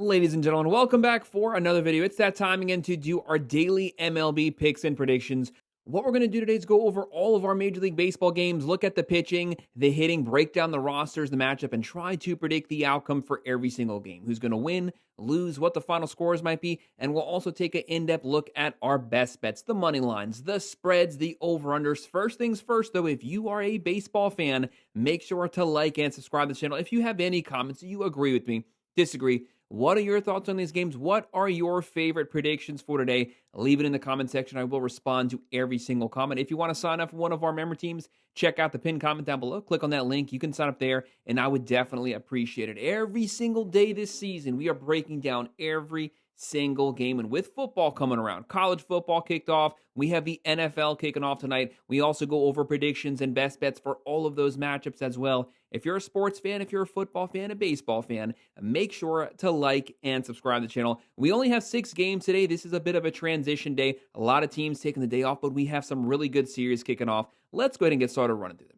Ladies and gentlemen, welcome back for another video. It's that time again to do our daily MLB picks and predictions. What we're going to do today is go over all of our Major League Baseball games, look at the pitching, the hitting, break down the rosters, the matchup, and try to predict the outcome for every single game. Who's going to win, lose, what the final scores might be, and we'll also take an in-depth look at our best bets, the money lines, the spreads, the over-unders. First things first, though, if you are a baseball fan, make sure to like and subscribe to the channel. If you have any comments, you agree with me, disagree, what are your thoughts on these games? What are your favorite predictions for today? Leave it in the comment section. I will respond to every single comment. If you want to sign up for one of our member teams, check out the pinned comment down below. Click on that link. You can sign up there, and I would definitely appreciate it. Every single day this season, we are breaking down every single game. And with football coming around, college football kicked off. We have the NFL kicking off tonight. We also go over predictions and best bets for all of those matchups as well. If you're a sports fan, if you're a football fan, a baseball fan, make sure to like and subscribe to the channel. We only have 6 games today. This is a bit of a transition day. A lot of teams taking the day off, but we have some really good series kicking off. Let's go ahead and get started running through them.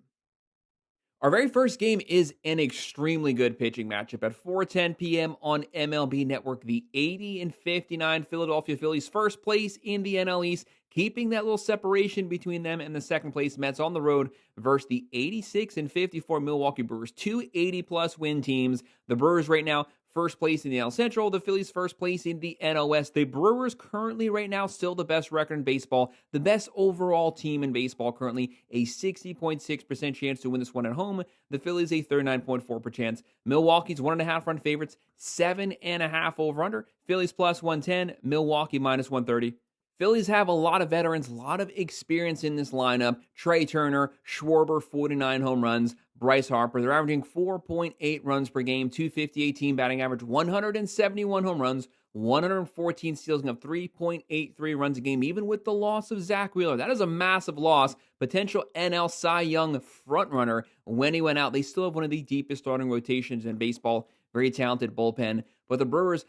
Our very first game is an extremely good pitching matchup at 4:10 p.m. on MLB Network. The 80-59 Philadelphia Phillies, first place in the NL East, keeping that little separation between them and the second place Mets on the road versus the 86-54 Milwaukee Brewers, two 80-plus win teams. The Brewers right now first place in the NL Central, the Phillies first place in the NL West. The Brewers currently right now still the best record in baseball, the best overall team in baseball currently, a 60.6% chance to win this one at home. The Phillies a 39.4% chance. Milwaukee's 1.5 run favorites, 7.5 over under. Phillies plus 110, Milwaukee minus 130. Phillies have a lot of veterans, a lot of experience in this lineup. Trey Turner, Schwarber, 49 home runs. Bryce Harper, they're averaging 4.8 runs per game, 258 team batting average, 171 home runs, 114 steals, and have 3.83 runs a game, even with the loss of Zach Wheeler. That is a massive loss. Potential NL Cy Young frontrunner when he went out. They still have one of the deepest starting rotations in baseball. Very talented bullpen. But the Brewers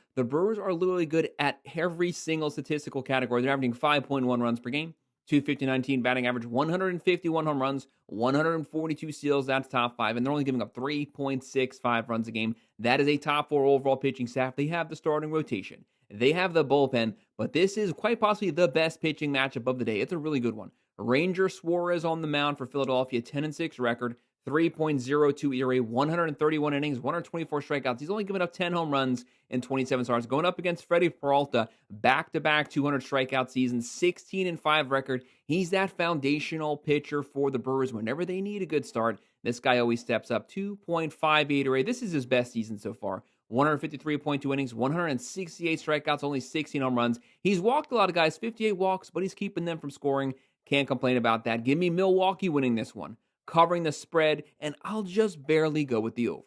are literally good at every single statistical category. They're averaging 5.1 runs per game, 259 team batting average, 151 home runs, 142 steals. That's top 5. And they're only giving up 3.65 runs a game. That is a top 4 overall pitching staff. They have the starting rotation. They have the bullpen. But this is quite possibly the best pitching matchup of the day. It's a really good one. Ranger Suarez on the mound for Philadelphia, 10-6 record. 3.02 ERA, 131 innings, 124 strikeouts. He's only given up 10 home runs in 27 starts. Going up against Freddie Peralta, back-to-back 200 strikeout seasons, 16-5 record. He's that foundational pitcher for the Brewers. Whenever they need a good start, this guy always steps up. 2.58 ERA. This is his best season so far. 153.2 innings, 168 strikeouts, only 16 home runs. He's walked a lot of guys, 58 walks, but he's keeping them from scoring. Can't complain about that. Give me Milwaukee winning this one, covering the spread, and I'll just barely go with the over.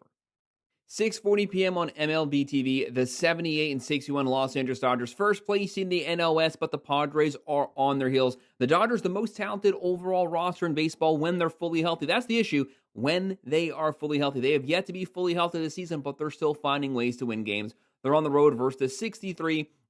6:40 p.m. on MLB TV, the 78-61 Los Angeles Dodgers, first place in the NL West, but the Padres are on their heels. The Dodgers, the most talented overall roster in baseball when they're fully healthy. That's the issue, when they are fully healthy. They have yet to be fully healthy this season, but they're still finding ways to win games. They're on the road versus the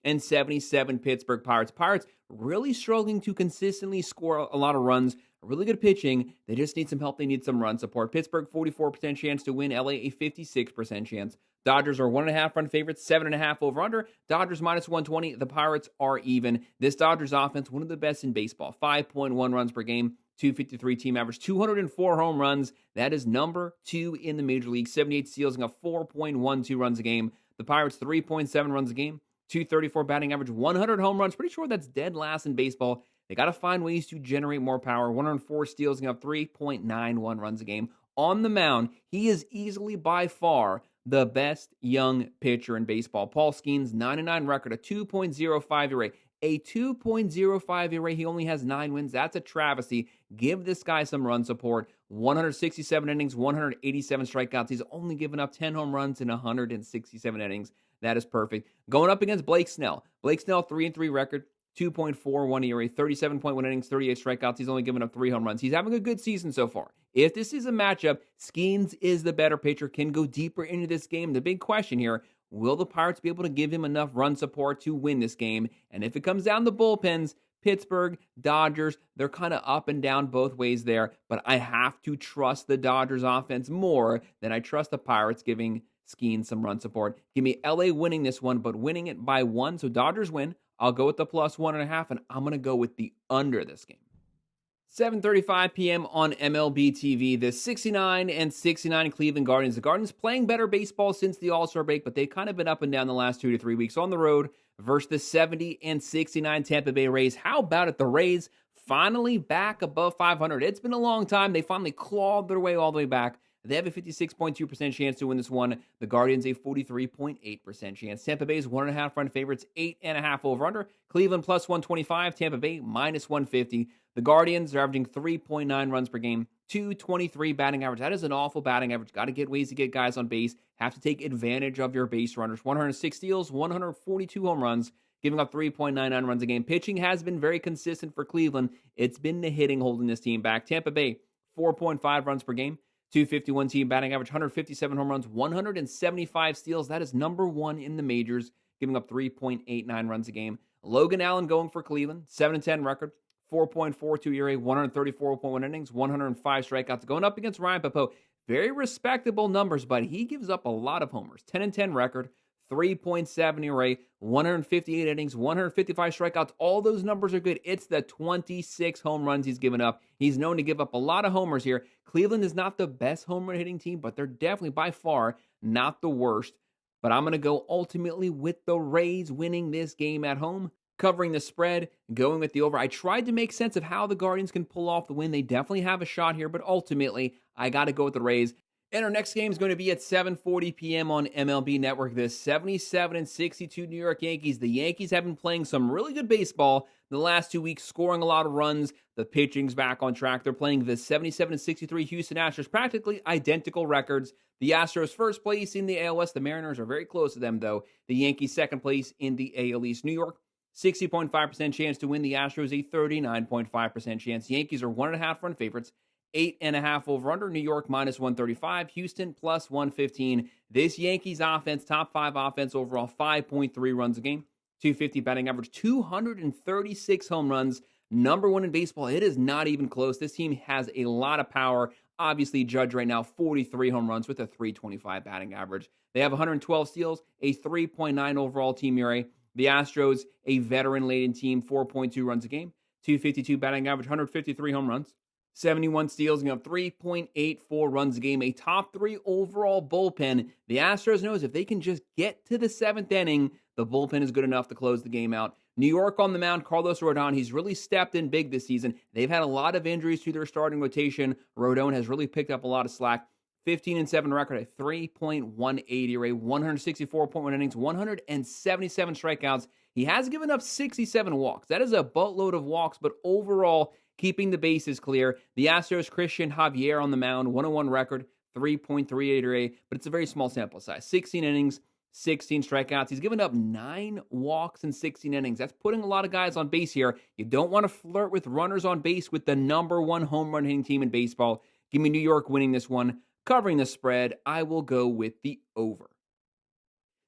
63-77 Pittsburgh Pirates. Pirates really struggling to consistently score a lot of runs. Really good pitching. They just need some help. They need some run support. Pittsburgh, 44% chance to win. LA, a 56% chance. Dodgers are 1.5 run favorites, 7.5 over under. Dodgers minus 120. The Pirates are even. This Dodgers offense, one of the best in baseball. 5.1 runs per game, 253 team average, 204 home runs. That is number 2 in the major league. 78 steals and a 4.12 runs a game. The Pirates, 3.7 runs a game, 234 batting average, 100 home runs. Pretty sure that's dead last in baseball. They got to find ways to generate more power. 104 steals and have 3.91 runs a game. On the mound, he is easily by far the best young pitcher in baseball. Paul Skeens, 99 record, a 2.05 ERA. A 2.05 ERA. He only has 9 wins. That's a travesty. Give this guy some run support. 167 innings, 187 strikeouts. He's only given up 10 home runs in 167 innings. That is perfect. Going up against Blake Snell. Blake Snell, 3-3 record. 2.41 ERA, 37.1 innings, 38 strikeouts. He's only given up 3 home runs. He's having a good season so far. If this is a matchup, Skeens is the better pitcher, can go deeper into this game. The big question here, will the Pirates be able to give him enough run support to win this game? And if it comes down to bullpens, Pittsburgh, Dodgers, they're kind of up and down both ways there. But I have to trust the Dodgers offense more than I trust the Pirates, giving skiing some run support. Give me LA winning this one, but winning it by 1. So Dodgers win. I'll go with the plus 1.5, and I'm going to go with the under this game. 7:35 p.m. on MLB TV. The 69-69 Cleveland Guardians. The Guardians playing better baseball since the All-Star break, but they've kind of been up and down the last 2 to 3 weeks on the road versus the 70-69 Tampa Bay Rays. How about it? The Rays finally back above 500. It's been a long time. They finally clawed their way all the way back. They have a 56.2% chance to win this one. The Guardians a 43.8% chance. Tampa Bay's 1.5 run favorites, 8.5 over under. Cleveland plus 125. Tampa Bay minus 150. The Guardians are averaging 3.9 runs per game, 223 batting average. That is an awful batting average. Got to get ways to get guys on base. Have to take advantage of your base runners. 106 steals, 142 home runs, giving up 3.99 runs a game. Pitching has been very consistent for Cleveland. It's been the hitting holding this team back. Tampa Bay, 4.5 runs per game. 251 team batting average, 157 home runs, 175 steals. That is number 1 in the majors, giving up 3.89 runs a game. Logan Allen going for Cleveland, 7-10 record, 4.42 ERA, 134.1 innings, 105 strikeouts. Going up against Ryan Popeau, very respectable numbers, but he gives up a lot of homers. 10-10 record, 3.7 ERA, 158 innings, 155 strikeouts. All those numbers are good. It's the 26 home runs he's given up. He's known to give up a lot of homers here. Cleveland is not the best home run hitting team, but they're definitely by far not the worst. But I'm going to go ultimately with the Rays winning this game at home, covering the spread, going with the over. I tried to make sense of how the Guardians can pull off the win. They definitely have a shot here, but ultimately, I got to go with the Rays. And our next game is going to be at 7:40 p.m. on MLB Network. The 77-62 New York Yankees. The Yankees have been playing some really good baseball the last 2 weeks, scoring a lot of runs. The pitching's back on track. They're playing the 77-63 Houston Astros, practically identical records. The Astros first place in the AL West. The Mariners are very close to them, though. The Yankees second place in the AL East. New York, 60.5% chance to win. The Astros, a 39.5% chance. The Yankees are 1.5 run favorites. 8.5 over under. New York minus 135. Houston plus 115. This Yankees offense, top 5 offense overall, 5.3 runs a game. 250 batting average, 236 home runs. Number 1 in baseball. It is not even close. This team has a lot of power. Obviously, Judge right now, 43 home runs with a 325 batting average. They have 112 steals, a 3.9 overall team ERA. The Astros, a veteran-laden team, 4.2 runs a game. 252 batting average, 153 home runs. 71 steals, and 3.84 runs a game, a top 3 overall bullpen. The Astros knows if they can just get to the 7th inning, the bullpen is good enough to close the game out. New York on the mound, Carlos Rodon, he's really stepped in big this season. They've had a lot of injuries to their starting rotation. Rodon has really picked up a lot of slack. 15-7 record, a 3.18 ERA, 164.1 innings, 177 strikeouts. He has given up 67 walks. That is a boatload of walks, but overall, keeping the bases clear. The Astros, Christian Javier on the mound, 101 record, 3.38 ERA, but it's a very small sample size. 16 innings, 16 strikeouts. He's given up 9 walks in 16 innings. That's putting a lot of guys on base here. You don't want to flirt with runners on base with the number 1 home run hitting team in baseball. Give me New York winning this one. Covering the spread, I will go with the over.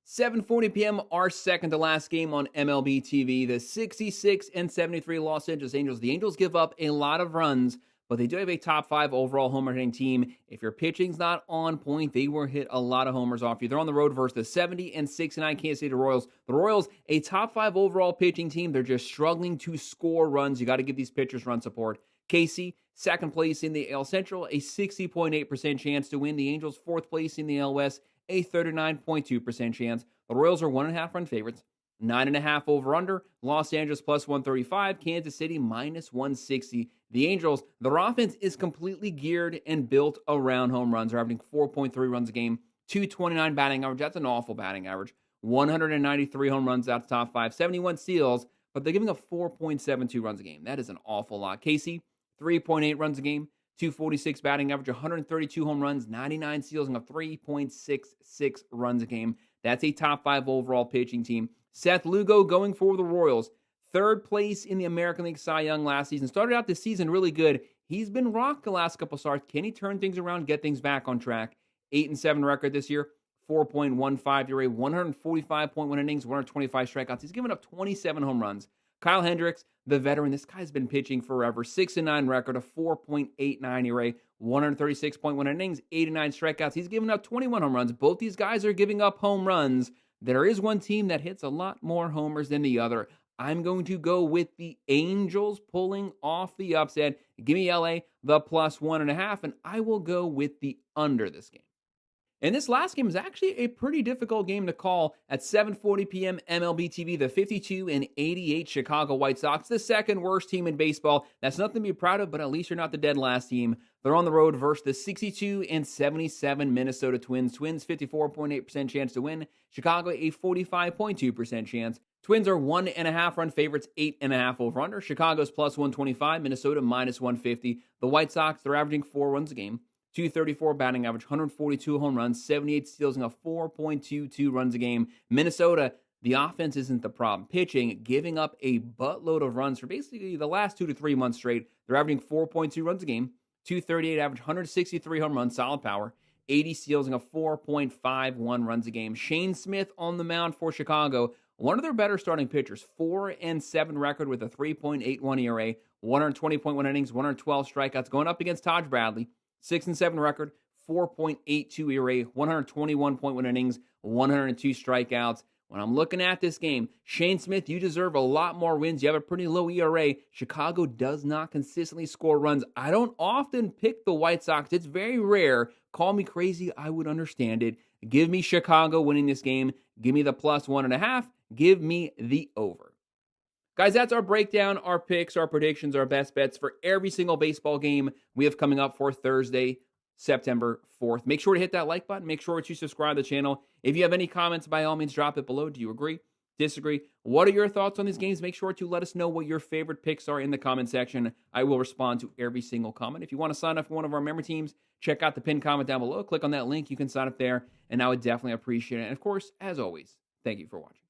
7:40 p.m., our second to last game on MLB TV. The 66-73 Los Angeles Angels. The Angels give up a lot of runs, but they do have a top 5 overall homer hitting team. If your pitching's not on point, they will hit a lot of homers off you. They're on the road versus the 70-69 Kansas City Royals. The Royals, a top 5 overall pitching team. They're just struggling to score runs. You got to give these pitchers run support. KC, second place in the AL Central, a 60.8% chance to win. The Angels, fourth place in the AL West, a 39.2% chance. The Royals are 1.5 run favorites. 9.5 over under. Los Angeles plus 135. Kansas City minus 160. The Angels, their offense is completely geared and built around home runs. They're averaging 4.3 runs a game. 229 batting average. That's an awful batting average. 193 home runs out of top 5. 71 steals, but they're giving up 4.72 runs a game. That is an awful lot. KC, 3.8 runs a game. 246 batting average, 132 home runs, 99 steals, and a 3.66 runs a game. That's a top 5 overall pitching team. Seth Lugo going for the Royals. Third place in the American League Cy Young last season. Started out this season really good. He's been rocked the last couple starts. Can he turn things around, get things back on track? 8-7 record this year. 4.15 ERA, 145.1 innings, 125 strikeouts. He's given up 27 home runs. Kyle Hendricks, the veteran, this guy's been pitching forever. 6-9 record, a 4.89 ERA, 136.1 innings, 89 strikeouts. He's given up 21 home runs. Both these guys are giving up home runs. There is one team that hits a lot more homers than the other. I'm going to go with the Angels pulling off the upset. Give me LA the plus 1.5, and I will go with the under this game. And this last game is actually a pretty difficult game to call at 7:40 p.m. MLB TV. The 52-88 Chicago White Sox, the second worst team in baseball. That's nothing to be proud of, but at least you're not the dead last team. They're on the road versus the 62-77 Minnesota Twins. Twins 54.8% chance to win. Chicago a 45.2% chance. Twins are 1.5 run favorites, 8.5 over under. Chicago's plus 125, Minnesota minus 150. The White Sox, they're averaging 4 runs a game. 234 batting average, 142 home runs, 78 steals, and a 4.22 runs a game. Minnesota, the offense isn't the problem. Pitching, giving up a buttload of runs for basically the last 2 to 3 months straight. They're averaging 4.2 runs a game, 238 average, 163 home runs, solid power, 80 steals, and a 4.51 runs a game. Shane Smith on the mound for Chicago, one of their better starting pitchers, 4-7 record with a 3.81 ERA, 120.1 innings, 112 strikeouts, going up against Taj Bradley. 6-7 record, 4.82 ERA, 121.1 innings, 102 strikeouts. When I'm looking at this game, Shane Smith, you deserve a lot more wins. You have a pretty low ERA. Chicago does not consistently score runs. I don't often pick the White Sox. It's very rare. Call me crazy. I would understand it. Give me Chicago winning this game. Give me the plus 1.5. Give me the over. Guys, that's our breakdown, our picks, our predictions, our best bets for every single baseball game we have coming up for Thursday, September 4th. Make sure to hit that like button. Make sure to subscribe to the channel. If you have any comments, by all means, drop it below. Do you agree? Disagree? What are your thoughts on these games? Make sure to let us know what your favorite picks are in the comment section. I will respond to every single comment. If you want to sign up for one of our member teams, check out the pinned comment down below. Click on that link. You can sign up there, and I would definitely appreciate it. And of course, as always, thank you for watching.